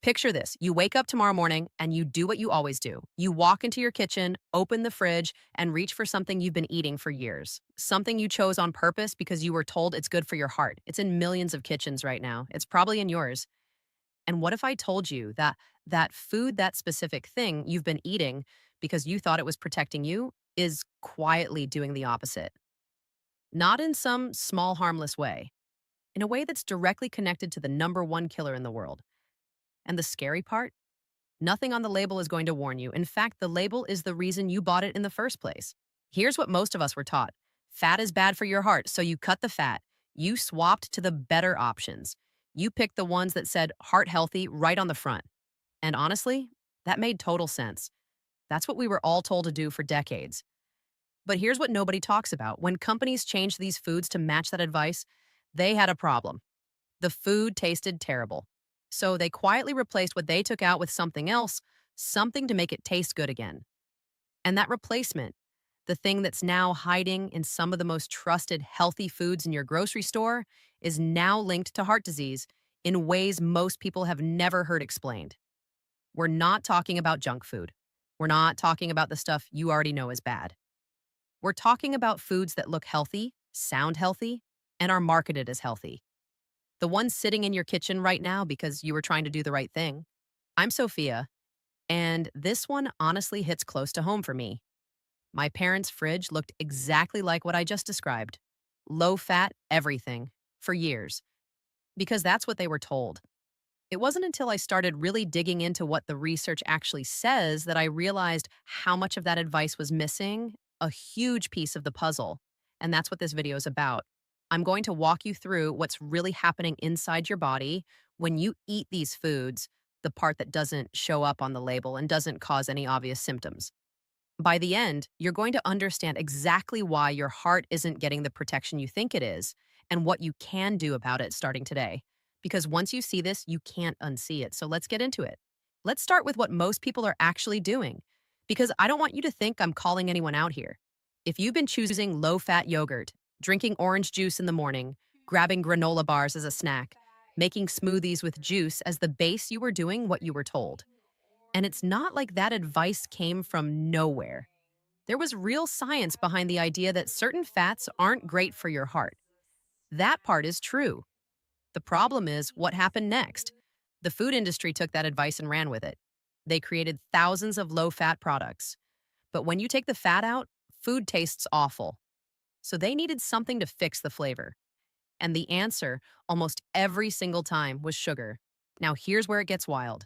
Picture this. You wake up tomorrow morning and you do what you always do. You walk into your kitchen, open the fridge, and reach for something you've been eating for years. Something you chose on purpose because you were told it's good for your heart. It's in millions of kitchens right now. It's probably in yours. And what if I told you that that food, that specific thing you've been eating because you thought it was protecting you, is quietly doing the opposite? Not in some small, harmless way, in a way that's directly connected to the number one killer in the world. And the scary part? Nothing on the label is going to warn you. In fact, the label is the reason you bought it in the first place. Here's what most of us were taught: fat is bad for your heart, so you cut the fat. You swapped to the better options. You picked the ones that said heart healthy right on the front. And honestly, that made total sense. That's what we were all told to do for decades. But here's what nobody talks about. When companies changed these foods to match that advice, they had a problem. The food tasted terrible. So they quietly replaced what they took out with something else, something to make it taste good again. And that replacement, the thing that's now hiding in some of the most trusted healthy foods in your grocery store, is now linked to heart disease in ways most people have never heard explained. We're not talking about junk food. We're not talking about the stuff you already know is bad. We're talking about foods that look healthy, sound healthy, and are marketed as healthy. The ones sitting in your kitchen right now because you were trying to do the right thing. I'm Sophia, and this one honestly hits close to home for me. My parents' fridge looked exactly like what I just described: low fat, everything, for years, because that's what they were told. It wasn't until I started really digging into what the research actually says that I realized how much of that advice was missing, a huge piece of the puzzle. And that's what this video is about. I'm going to walk you through what's really happening inside your body when you eat these foods, the part that doesn't show up on the label and doesn't cause any obvious symptoms. By the end, you're going to understand exactly why your heart isn't getting the protection you think it is and what you can do about it starting today. Because once you see this, you can't unsee it. So let's get into it. Let's start with what most people are actually doing, because I don't want you to think I'm calling anyone out here. If you've been choosing low fat yogurt, drinking orange juice in the morning, grabbing granola bars as a snack, making smoothies with juice as the base, you were doing what you were told. And it's not like that advice came from nowhere. There was real science behind the idea that certain fats aren't great for your heart. That part is true. The problem is what happened next. The food industry took that advice and ran with it. They created thousands of low fat products. But when you take the fat out, food tastes awful. So they needed something to fix the flavor. And the answer, almost every single time, was sugar. Now here's where it gets wild.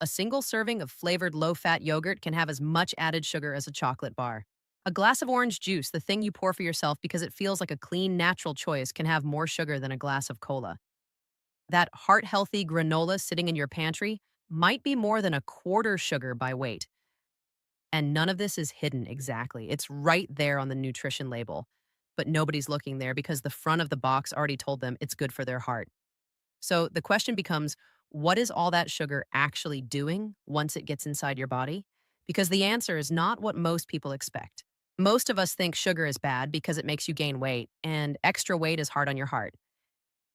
A single serving of flavored low-fat yogurt can have as much added sugar as a chocolate bar. A glass of orange juice, the thing you pour for yourself because it feels like a clean, natural choice, can have more sugar than a glass of cola. That heart-healthy granola sitting in your pantry might be more than a quarter sugar by weight. And none of this is hidden exactly. It's right there on the nutrition label. But nobody's looking there because the front of the box already told them it's good for their heart. So the question becomes, what is all that sugar actually doing once it gets inside your body? Because the answer is not what most people expect. Most of us think sugar is bad because it makes you gain weight, and extra weight is hard on your heart.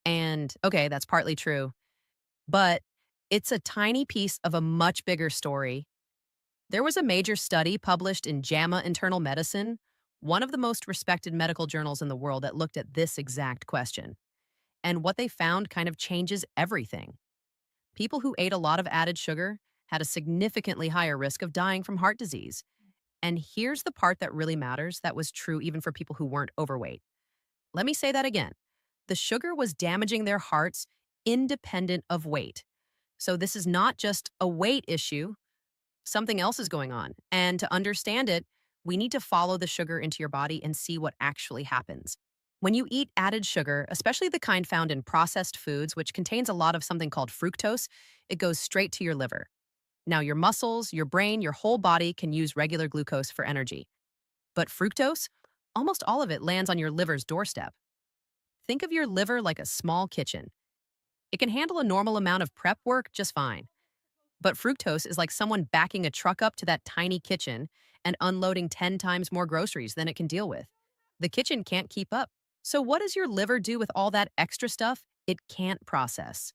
And okay, that's partly true, but it's a tiny piece of a much bigger story. There was a major study published in JAMA Internal Medicine, one of the most respected medical journals in the world, that looked at this exact question. And what they found kind of changes everything. People who ate a lot of added sugar had a significantly higher risk of dying from heart disease. And here's the part that really matters, that was true even for people who weren't overweight. Let me say that again. The sugar was damaging their hearts independent of weight. So this is not just a weight issue, something else is going on. And to understand it, we need to follow the sugar into your body and see what actually happens. When you eat added sugar, especially the kind found in processed foods, which contains a lot of something called fructose, it goes straight to your liver. Now, your muscles, your brain, your whole body can use regular glucose for energy. But fructose, almost all of it lands on your liver's doorstep. Think of your liver like a small kitchen. It can handle a normal amount of prep work just fine. But fructose is like someone backing a truck up to that tiny kitchen and unloading 10 times more groceries than it can deal with. The kitchen can't keep up. So what does your liver do with all that extra stuff it can't process?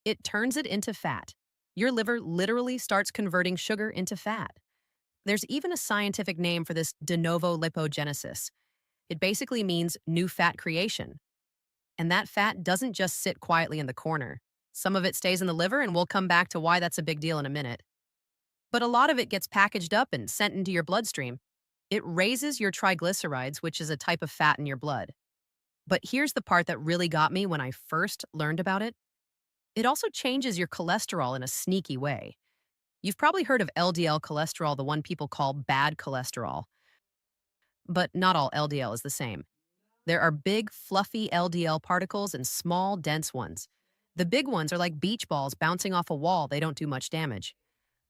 It turns it into fat. Your liver literally starts converting sugar into fat. There's even a scientific name for this de novo lipogenesis. It basically means new fat creation. And that fat doesn't just sit quietly in the corner. Some of it stays in the liver, and we'll come back to why that's a big deal in a minute. But a lot of it gets packaged up and sent into your bloodstream. It raises your triglycerides, which is a type of fat in your blood. But here's the part that really got me when I first learned about it. It also changes your cholesterol in a sneaky way. You've probably heard of LDL cholesterol, the one people call bad cholesterol. But not all LDL is the same. There are big, fluffy LDL particles and small, dense ones. The big ones are like beach balls bouncing off a wall, they don't do much damage.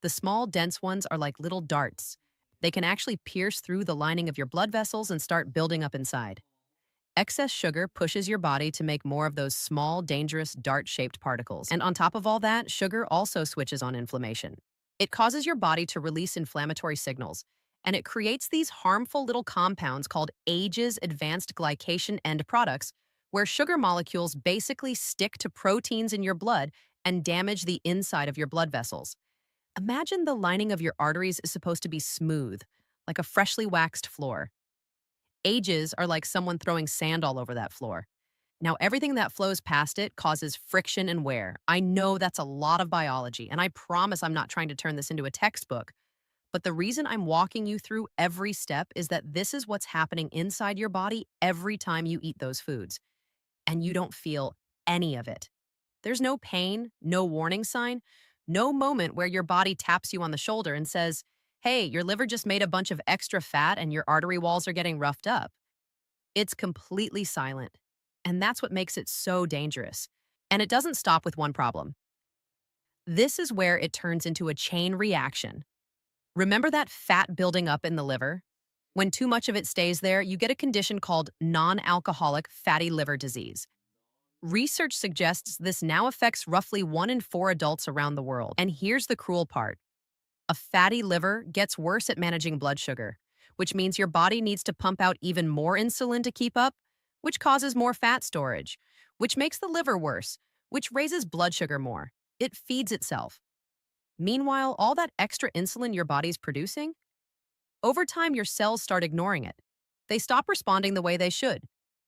The small, dense ones are like little darts. They can actually pierce through the lining of your blood vessels and start building up inside. Excess sugar pushes your body to make more of those small, dangerous, dart-shaped particles. And on top of all that, sugar also switches on inflammation. It causes your body to release inflammatory signals, and it creates these harmful little compounds called AGE's advanced glycation end products, where sugar molecules basically stick to proteins in your blood and damage the inside of your blood vessels. Imagine the lining of your arteries is supposed to be smooth, like a freshly waxed floor. Ages are like someone throwing sand all over that floor. Now, everything that flows past it causes friction and wear. I know that's a lot of biology, and I promise I'm not trying to turn this into a textbook. But the reason I'm walking you through every step is that this is what's happening inside your body every time you eat those foods, and you don't feel any of it. There's no pain, no warning sign, no moment where your body taps you on the shoulder and says, hey, your liver just made a bunch of extra fat and your artery walls are getting roughed up. It's completely silent. And that's what makes it so dangerous. And it doesn't stop with one problem. This is where it turns into a chain reaction. Remember that fat building up in the liver? When too much of it stays there, you get a condition called non-alcoholic fatty liver disease. Research suggests this now affects roughly 1 in 4 adults around the world. And here's the cruel part. A fatty liver gets worse at managing blood sugar, which means your body needs to pump out even more insulin to keep up, which causes more fat storage, which makes the liver worse, which raises blood sugar more. It feeds itself. Meanwhile, all that extra insulin your body's producing, over time your cells start ignoring it. They stop responding the way they should.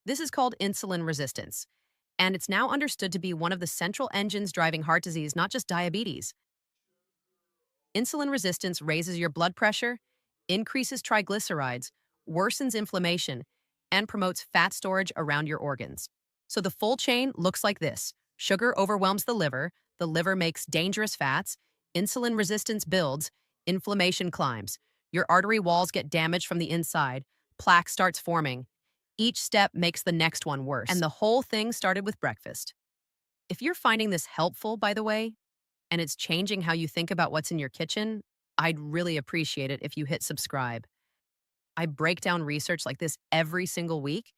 This is called insulin resistance, and it's now understood to be one of the central engines driving heart disease, not just diabetes. Insulin resistance raises your blood pressure, increases triglycerides, worsens inflammation, and promotes fat storage around your organs. So the full chain looks like this. Sugar overwhelms the liver makes dangerous fats, insulin resistance builds, inflammation climbs. Your artery walls get damaged from the inside, plaque starts forming. Each step makes the next one worse. And the whole thing started with breakfast. If you're finding this helpful, by the way, and it's changing how you think about what's in your kitchen, I'd really appreciate it if you hit subscribe. I break down research like this every single week,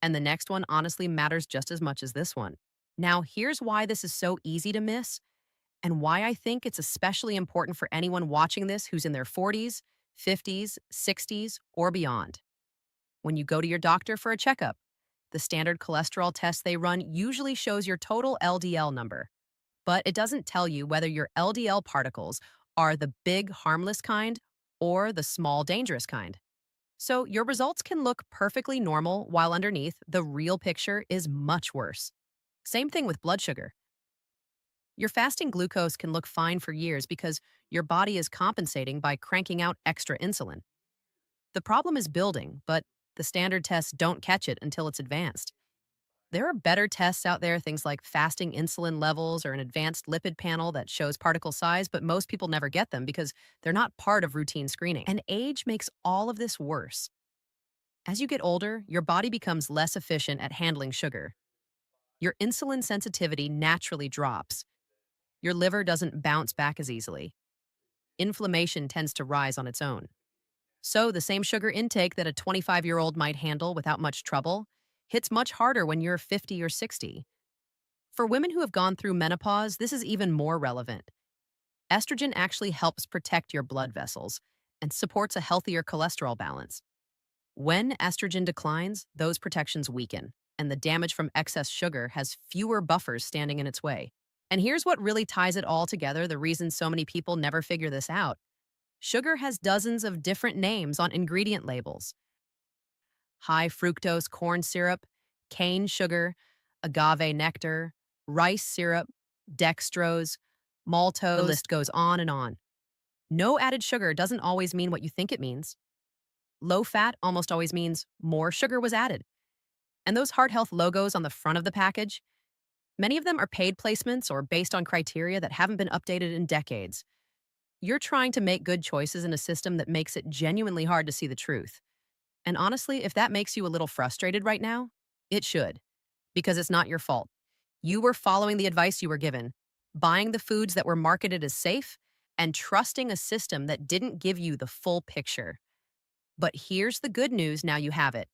and the next one honestly matters just as much as this one. Now, here's why this is so easy to miss, and why I think it's especially important for anyone watching this who's in their 40s, 50s, 60s, or beyond. When you go to your doctor for a checkup, the standard cholesterol test they run usually shows your total LDL number, but it doesn't tell you whether your LDL particles are the big harmless kind or the small dangerous kind. So your results can look perfectly normal while underneath, the real picture is much worse. Same thing with blood sugar. Your fasting glucose can look fine for years because your body is compensating by cranking out extra insulin. The problem is building, but the standard tests don't catch it until it's advanced. There are better tests out there, things like fasting insulin levels or an advanced lipid panel that shows particle size, but most people never get them because they're not part of routine screening. And age makes all of this worse. As you get older, your body becomes less efficient at handling sugar. Your insulin sensitivity naturally drops. Your liver doesn't bounce back as easily. Inflammation tends to rise on its own. So the same sugar intake that a 25-year-old might handle without much trouble hits much harder when you're 50 or 60. For women who have gone through menopause, this is even more relevant. Estrogen actually helps protect your blood vessels and supports a healthier cholesterol balance. When estrogen declines, those protections weaken, and the damage from excess sugar has fewer buffers standing in its way. And here's what really ties it all together, the reason so many people never figure this out. Sugar has dozens of different names on ingredient labels: high fructose corn syrup, cane sugar, agave nectar, rice syrup, dextrose, maltose. The list goes on and on. No added sugar doesn't always mean what you think it means. Low fat almost always means more sugar was added. And those heart health logos on the front of the package, many of them are paid placements or based on criteria that haven't been updated in decades. You're trying to make good choices in a system that makes it genuinely hard to see the truth. And honestly, if that makes you a little frustrated right now, it should, because it's not your fault. You were following the advice you were given, buying the foods that were marketed as safe, and trusting a system that didn't give you the full picture. But here's the good news: now you have it.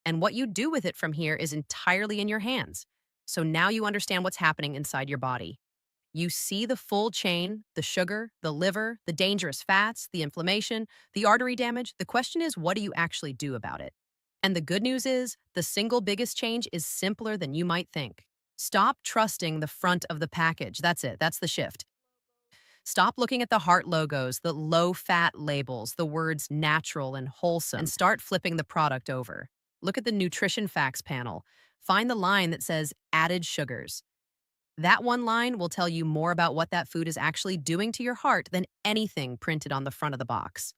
And what you do with it from here is entirely in your hands. So now you understand what's happening inside your body. You see the full chain: the sugar, the liver, the dangerous fats, the inflammation, the artery damage. The question is, what do you actually do about it? And the good news is, the single biggest change is simpler than you might think. Stop trusting the front of the package. That's it. That's the shift. Stop looking at the heart logos, the low fat labels, the words natural and wholesome, and start flipping the product over. Look at the nutrition facts panel. Find the line that says added sugars. That one line will tell you more about what that food is actually doing to your heart than anything printed on the front of the box.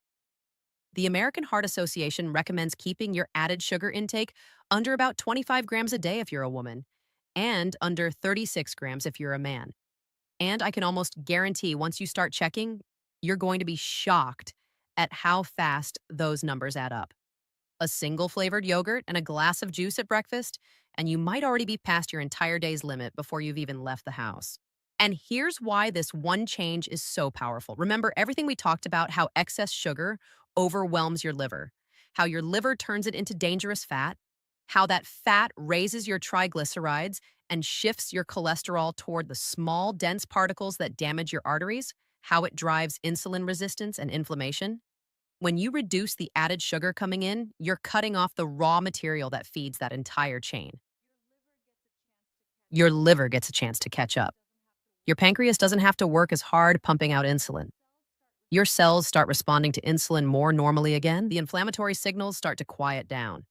The American Heart Association recommends keeping your added sugar intake under about 25 grams a day if you're a woman, and under 36 grams if you're a man. And I can almost guarantee once you start checking, you're going to be shocked at how fast those numbers add up. A single flavored yogurt and a glass of juice at breakfast, and you might already be past your entire day's limit before you've even left the house. And here's why this one change is so powerful. Remember everything we talked about: how excess sugar overwhelms your liver, how your liver turns it into dangerous fat, how that fat raises your triglycerides and shifts your cholesterol toward the small, dense particles that damage your arteries, how it drives insulin resistance and inflammation. When you reduce the added sugar coming in, you're cutting off the raw material that feeds that entire chain. Your liver gets a chance to catch up. Your pancreas doesn't have to work as hard pumping out insulin. Your cells start responding to insulin more normally again. The inflammatory signals start to quiet down.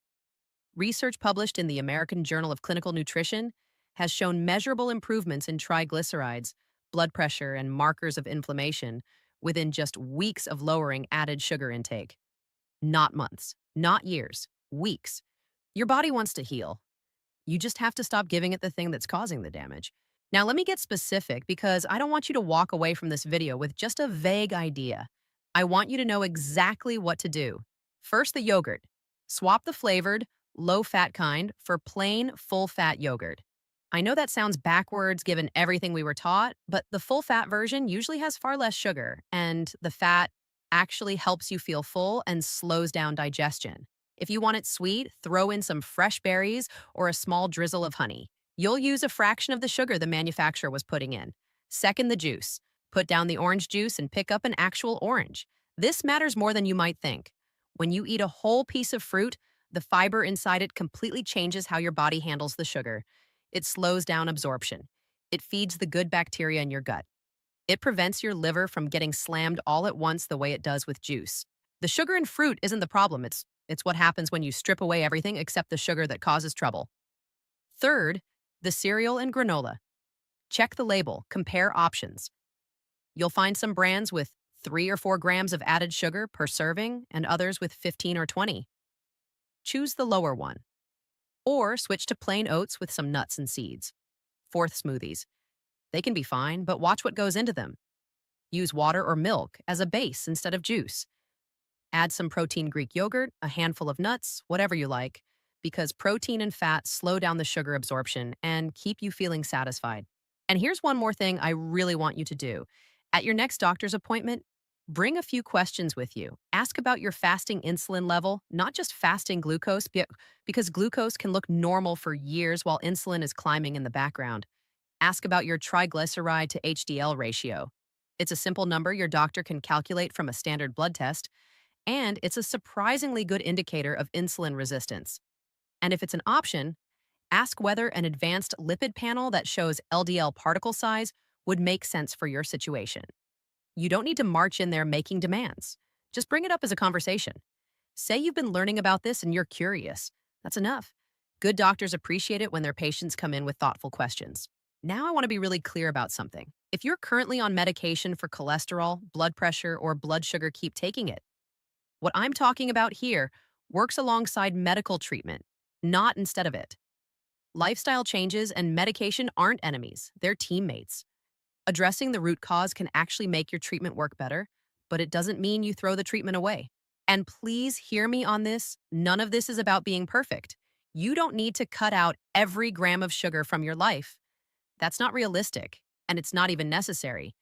Research published in the American Journal of Clinical Nutrition has shown measurable improvements in triglycerides, blood pressure, and markers of inflammation within just weeks of lowering added sugar intake. Not months, not years, weeks. Your body wants to heal. You just have to stop giving it the thing that's causing the damage. Now, let me get specific, because I don't want you to walk away from this video with just a vague idea. I want you to know exactly what to do. First, the yogurt. Swap the flavored, low-fat kind for plain, full-fat yogurt. I know that sounds backwards given everything we were taught, but the full-fat version usually has far less sugar, and the fat actually helps you feel full and slows down digestion. If you want it sweet, throw in some fresh berries or a small drizzle of honey. You'll use a fraction of the sugar the manufacturer was putting in. Second, the juice. Put down the orange juice and pick up an actual orange. This matters more than you might think. When you eat a whole piece of fruit, the fiber inside it completely changes how your body handles the sugar. It slows down absorption. It feeds the good bacteria in your gut. It prevents your liver from getting slammed all at once the way it does with juice. The sugar in fruit isn't the problem. It's what happens when you strip away everything except the sugar that causes trouble. Third, the cereal and granola. Check the label, compare options. You'll find some brands with 3 or 4 grams of added sugar per serving and others with 15 or 20. Choose the lower one. Or switch to plain oats with some nuts and seeds. Fourth, smoothies. They can be fine, but watch what goes into them. Use water or milk as a base instead of juice. Add some protein Greek yogurt, a handful of nuts, whatever you like, because protein and fat slow down the sugar absorption and keep you feeling satisfied. And here's one more thing I really want you to do. At your next doctor's appointment, bring a few questions with you. Ask about your fasting insulin level, not just fasting glucose, because glucose can look normal for years while insulin is climbing in the background. Ask about your triglyceride to HDL ratio. It's a simple number your doctor can calculate from a standard blood test, and it's a surprisingly good indicator of insulin resistance. And if it's an option, ask whether an advanced lipid panel that shows LDL particle size would make sense for your situation. You don't need to march in there making demands. Just bring it up as a conversation. Say you've been learning about this and you're curious. That's enough. Good doctors appreciate it when their patients come in with thoughtful questions. Now I want to be really clear about something. If you're currently on medication for cholesterol, blood pressure, or blood sugar, keep taking it. What I'm talking about here works alongside medical treatment, not instead of it. Lifestyle changes and medication aren't enemies, they're teammates. Addressing the root cause can actually make your treatment work better, but it doesn't mean you throw the treatment away. And please hear me on this, none of this is about being perfect. You don't need to cut out every gram of sugar from your life. That's not realistic, and it's not even necessary.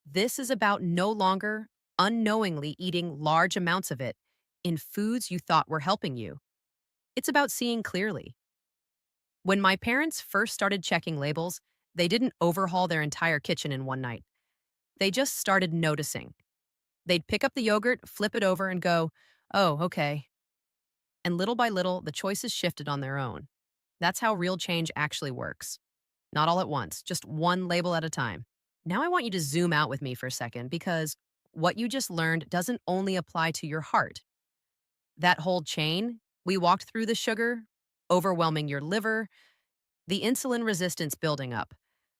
This is about no longer unknowingly eating large amounts of it in foods you thought were helping you. It's about seeing clearly. When my parents first started checking labels, they didn't overhaul their entire kitchen in one night. They just started noticing. They'd pick up the yogurt, flip it over, and go, "Oh, okay." And little by little, the choices shifted on their own. That's how real change actually works. Not all at once, just one label at a time. Now I want you to zoom out with me for a second because what you just learned doesn't only apply to your heart. That whole chain, we walked through the sugar, overwhelming your liver, the insulin resistance building up,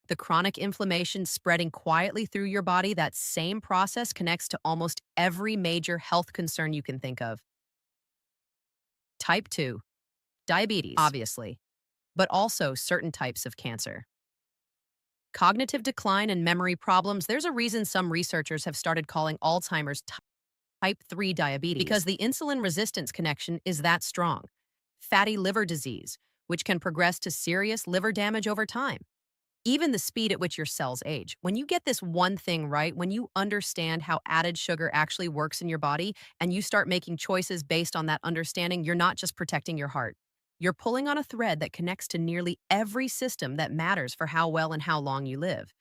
the chronic inflammation spreading quietly through your body. That same process connects to almost every major health concern you can think of. Type 2, diabetes, obviously, but also certain types of cancer. Cognitive decline and memory problems, there's a reason some researchers have started calling Alzheimer's type 3 diabetes because the insulin resistance connection is that strong. Fatty liver disease, which can progress to serious liver damage over time. Even the speed at which your cells age. When you get this one thing right, when you understand how added sugar actually works in your body and you start making choices based on that understanding, you're not just protecting your heart. You're pulling on a thread that connects to nearly every system that matters for how well and how long you live.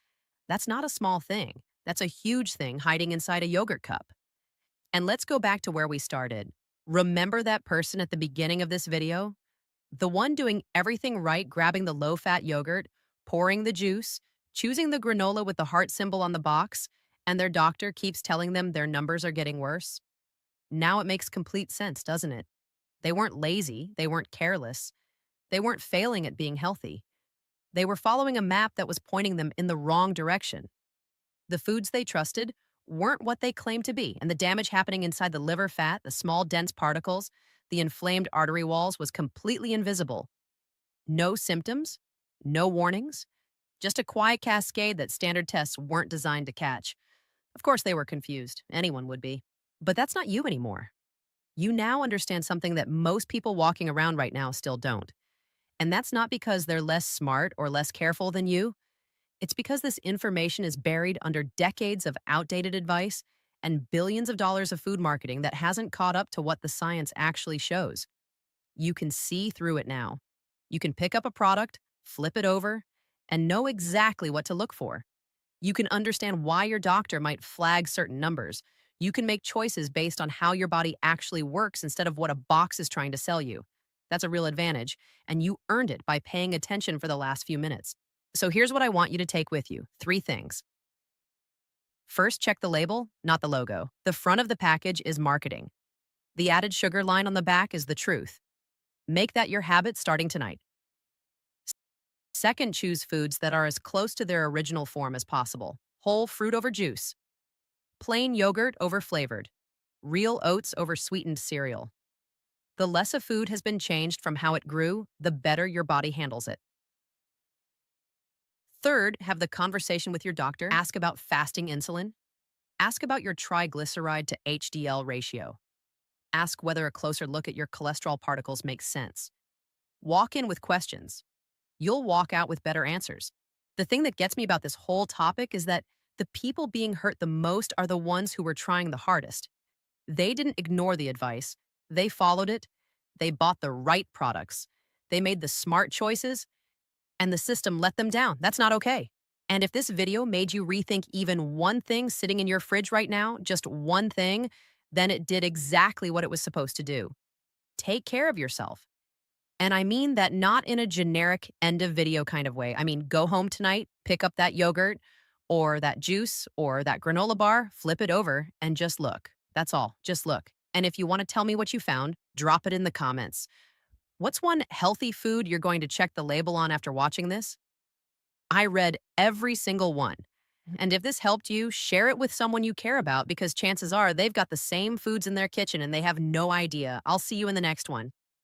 That's not a small thing. That's a huge thing hiding inside a yogurt cup. And let's go back to where we started. Remember that person at the beginning of this video? The one doing everything right, grabbing the low-fat yogurt, pouring the juice, choosing the granola with the heart symbol on the box, and their doctor keeps telling them their numbers are getting worse? Now it makes complete sense, doesn't it? They weren't lazy, they weren't careless, they weren't failing at being healthy. They were following a map that was pointing them in the wrong direction. The foods they trusted weren't what they claimed to be, and the damage happening inside the liver fat, the small dense particles, the inflamed artery walls was completely invisible. No symptoms, no warnings, just a quiet cascade that standard tests weren't designed to catch. Of course, they were confused. Anyone would be. But that's not you anymore. You now understand something that most people walking around right now still don't. And that's not because they're less smart or less careful than you. It's because this information is buried under decades of outdated advice and billions of dollars of food marketing that hasn't caught up to what the science actually shows. You can see through it now. You can pick up a product, flip it over, and know exactly what to look for. You can understand why your doctor might flag certain numbers. You can make choices based on how your body actually works instead of what a box is trying to sell you. That's a real advantage, and you earned it by paying attention for the last few minutes. So here's what I want you to take with you. 3 things. First, check the label, not the logo. The front of the package is marketing. The added sugar line on the back is the truth. Make that your habit starting tonight. Second, choose foods that are as close to their original form as possible. Whole fruit over juice. Plain yogurt over flavored. Real oats over sweetened cereal. The less a food has been changed from how it grew, the better your body handles it. Third, have the conversation with your doctor. Ask about fasting insulin. Ask about your triglyceride to HDL ratio. Ask whether a closer look at your cholesterol particles makes sense. Walk in with questions. You'll walk out with better answers. The thing that gets me about this whole topic is that the people being hurt the most are the ones who were trying the hardest. They didn't ignore the advice. They followed it. They bought the right products. They made the smart choices, and the system let them down. That's not okay. And if this video made you rethink even one thing sitting in your fridge right now, just one thing, then it did exactly what it was supposed to do. Take care of yourself. And I mean that not in a generic end of video kind of way. I mean, go home tonight, pick up that yogurt, or that juice or that granola bar, flip it over and just look. That's all. Just look. And if you want to tell me what you found, drop it in the comments. What's one healthy food you're going to check the label on after watching this? I read every single one. And if this helped you, share it with someone you care about because chances are they've got the same foods in their kitchen and they have no idea. I'll see you in the next one.